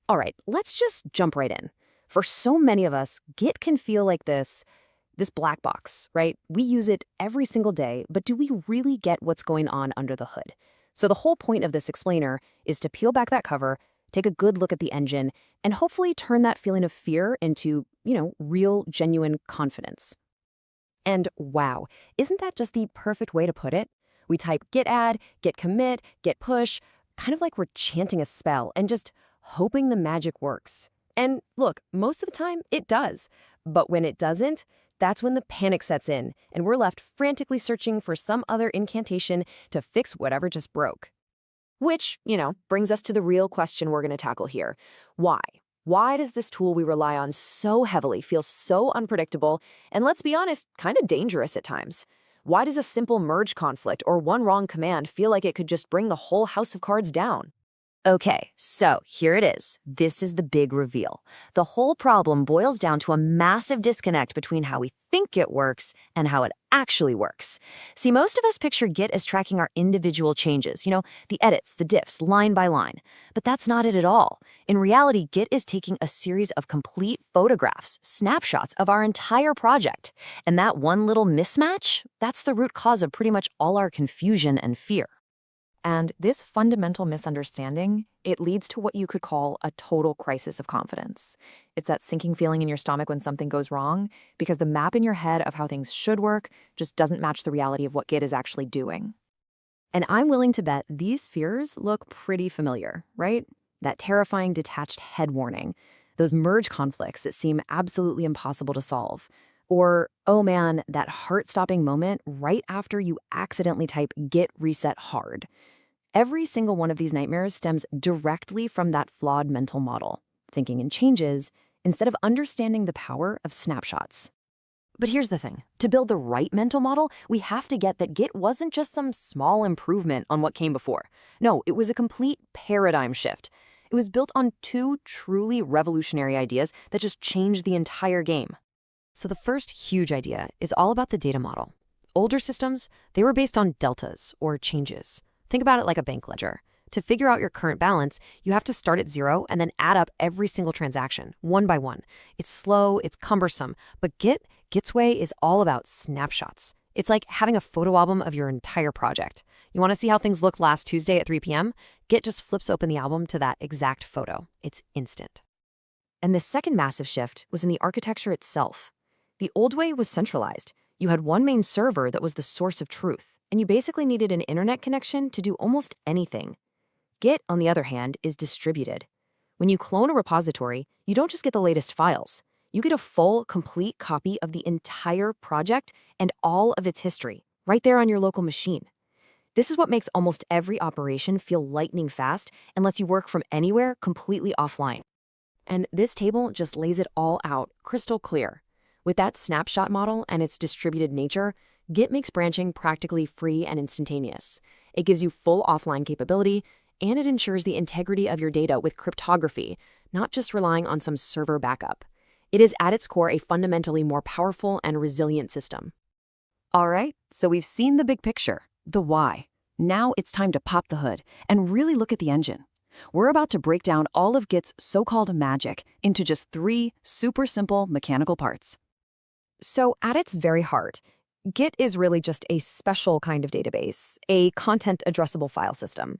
All right, let's just jump right in. For so many of us, Git can feel like this black box, right? We use it every single day, but do we really get what's going on under the hood? So the whole point of this explainer is to peel back that cover, take a good look at the engine, and hopefully turn that feeling of fear into, real, genuine confidence. And wow, isn't that just the perfect way to put it? We type git add, git commit, git push, kind of like we're chanting a spell and just hoping the magic works. And look, most of the time it does. But when it doesn't, that's when the panic sets in and we're left frantically searching for some other incantation to fix whatever just broke. Which, brings us to the real question we're going to tackle here. Why? Why does this tool we rely on so heavily feel so unpredictable and, let's be honest, kind of dangerous at times? Why does a simple merge conflict or one wrong command feel like it could just bring the whole house of cards down? Okay, so here it is. This is the big reveal. The whole problem boils down to a massive disconnect between how we think it works and how it actually works. See, most of us picture Git as tracking our individual changes, the edits, the diffs, line by line. But that's not it at all. In reality, Git is taking a series of complete photographs, snapshots of our entire project. And that one little mismatch, that's the root cause of pretty much all our confusion and fear. And this fundamental misunderstanding, it leads to what you could call a total crisis of confidence. It's that sinking feeling in your stomach when something goes wrong, because the map in your head of how things should work just doesn't match the reality of what Git is actually doing. And I'm willing to bet these fears look pretty familiar, right? That terrifying detached head warning, those merge conflicts that seem absolutely impossible to solve. Or, oh man, that heart-stopping moment right after you accidentally type git reset hard. Every single one of these nightmares stems directly from that flawed mental model, thinking in changes instead of understanding the power of snapshots. But here's the thing. To build the right mental model, we have to get that Git wasn't just some small improvement on what came before. No, it was a complete paradigm shift. It was built on two truly revolutionary ideas that just changed the entire game. So the first huge idea is all about the data model. Older systems, they were based on deltas, or changes. Think about it like a bank ledger. To figure out your current balance, you have to start at zero and then add up every single transaction, one by one. It's slow, it's cumbersome, but Git's way is all about snapshots. It's like having a photo album of your entire project. You want to see how things looked last Tuesday at 3 p.m.? Git just flips open the album to that exact photo. It's instant. And the second massive shift was in the architecture itself. The old way was centralized. You had one main server that was the source of truth, and you basically needed an internet connection to do almost anything. Git, on the other hand, is distributed. When you clone a repository, you don't just get the latest files. You get a full, complete copy of the entire project and all of its history, right there on your local machine. This is what makes almost every operation feel lightning fast and lets you work from anywhere completely offline. And this table just lays it all out, crystal clear. With that snapshot model and its distributed nature, Git makes branching practically free and instantaneous. It gives you full offline capability, and it ensures the integrity of your data with cryptography, not just relying on some server backup. It is at its core a fundamentally more powerful and resilient system. All right, so we've seen the big picture, the why. Now it's time to pop the hood and really look at the engine. We're about to break down all of Git's so-called magic into just 3 super simple mechanical parts. So at its very heart, Git is really just a special kind of database, a content-addressable file system.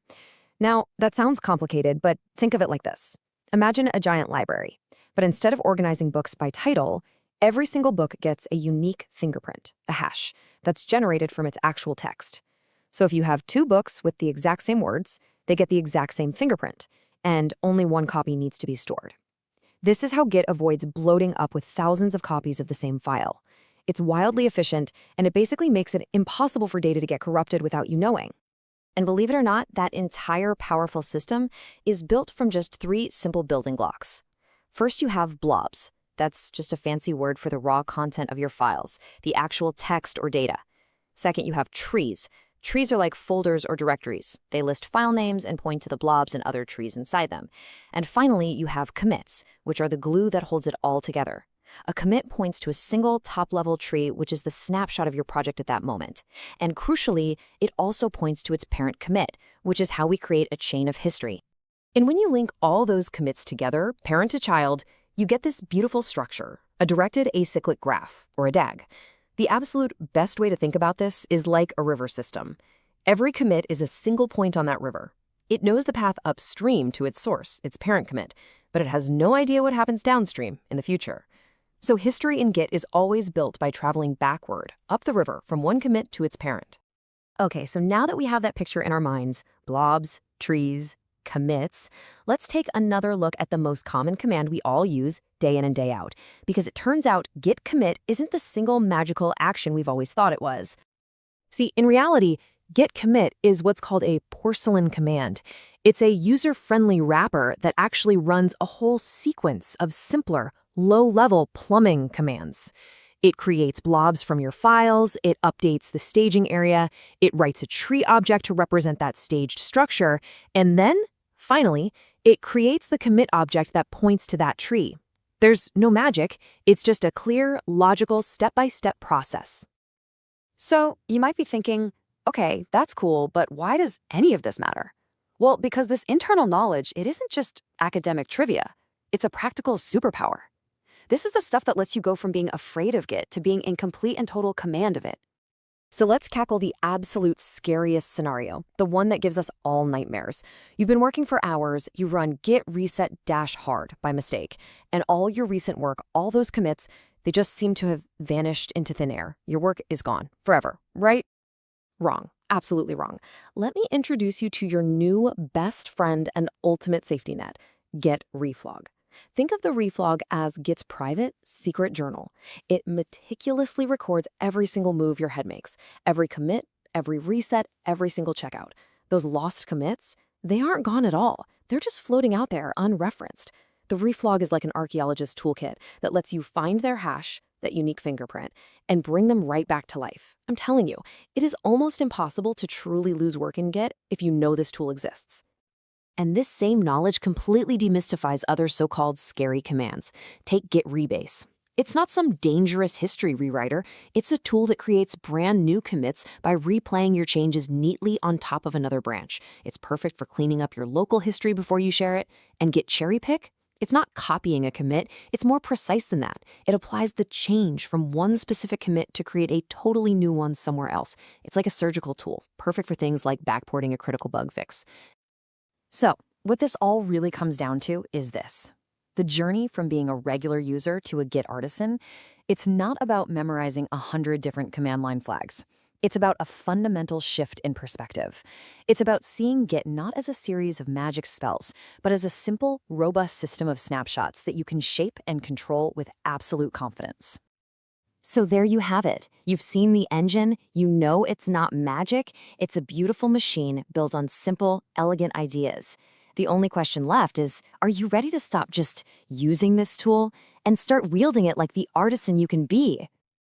Now, that sounds complicated, but think of it like this. Imagine a giant library, but instead of organizing books by title, every single book gets a unique fingerprint, a hash, that's generated from its actual text. So if you have 2 books with the exact same words, they get the exact same fingerprint, and only one copy needs to be stored. This is how Git avoids bloating up with thousands of copies of the same file. It's wildly efficient, and it basically makes it impossible for data to get corrupted without you knowing. And believe it or not, that entire powerful system is built from just 3 simple building blocks. First, you have blobs. That's just a fancy word for the raw content of your files, the actual text or data. Second, you have trees. Trees are like folders or directories. They list file names and point to the blobs and other trees inside them. And finally, you have commits, which are the glue that holds it all together. A commit points to a single top-level tree, which is the snapshot of your project at that moment. And crucially, it also points to its parent commit, which is how we create a chain of history. And when you link all those commits together, parent to child, you get this beautiful structure, a directed acyclic graph, or a DAG. The absolute best way to think about this is like a river system. Every commit is a single point on that river. It knows the path upstream to its source, its parent commit, but it has no idea what happens downstream in the future. So history in Git is always built by traveling backward, up the river from one commit to its parent. Okay, so now that we have that picture in our minds, blobs, trees, commits, let's take another look at the most common command we all use day in and day out, because it turns out git commit isn't the single magical action we've always thought it was. See, in reality, git commit is what's called a porcelain command. It's a user-friendly wrapper that actually runs a whole sequence of simpler, low-level plumbing commands. It creates blobs from your files, it updates the staging area, it writes a tree object to represent that staged structure, and then, finally, it creates the commit object that points to that tree. There's no magic, it's just a clear, logical, step-by-step process. So you might be thinking, okay, that's cool, but why does any of this matter? Well, because this internal knowledge, it isn't just academic trivia. It's a practical superpower. This is the stuff that lets you go from being afraid of Git to being in complete and total command of it. So let's cackle the absolute scariest scenario, the one that gives us all nightmares. You've been working for hours, you run git reset -hard by mistake, and all your recent work, all those commits, they just seem to have vanished into thin air. Your work is gone forever, right? Wrong. Absolutely wrong. Let me introduce you to your new best friend and ultimate safety net, Git Reflog. Think of the reflog as Git's private, secret journal. It meticulously records every single move your head makes, every commit, every reset, every single checkout. Those lost commits, they aren't gone at all. They're just floating out there unreferenced. The reflog is like an archaeologist's toolkit that lets you find their hash, that unique fingerprint, and bring them right back to life. I'm telling you, it is almost impossible to truly lose work in Git if you know this tool exists. And this same knowledge completely demystifies other so-called scary commands. Take git rebase. It's not some dangerous history rewriter. It's a tool that creates brand new commits by replaying your changes neatly on top of another branch. It's perfect for cleaning up your local history before you share it. And git cherry pick? It's not copying a commit. It's more precise than that. It applies the change from one specific commit to create a totally new one somewhere else. It's like a surgical tool, perfect for things like backporting a critical bug fix. So, what this all really comes down to is this. The journey from being a regular user to a Git artisan, it's not about memorizing 100 different command line flags. It's about a fundamental shift in perspective. It's about seeing Git not as a series of magic spells, but as a simple, robust system of snapshots that you can shape and control with absolute confidence. So there you have it. You've seen the engine. You know it's not magic. It's a beautiful machine built on simple, elegant ideas. The only question left is, are you ready to stop just using this tool and start wielding it like the artisan you can be?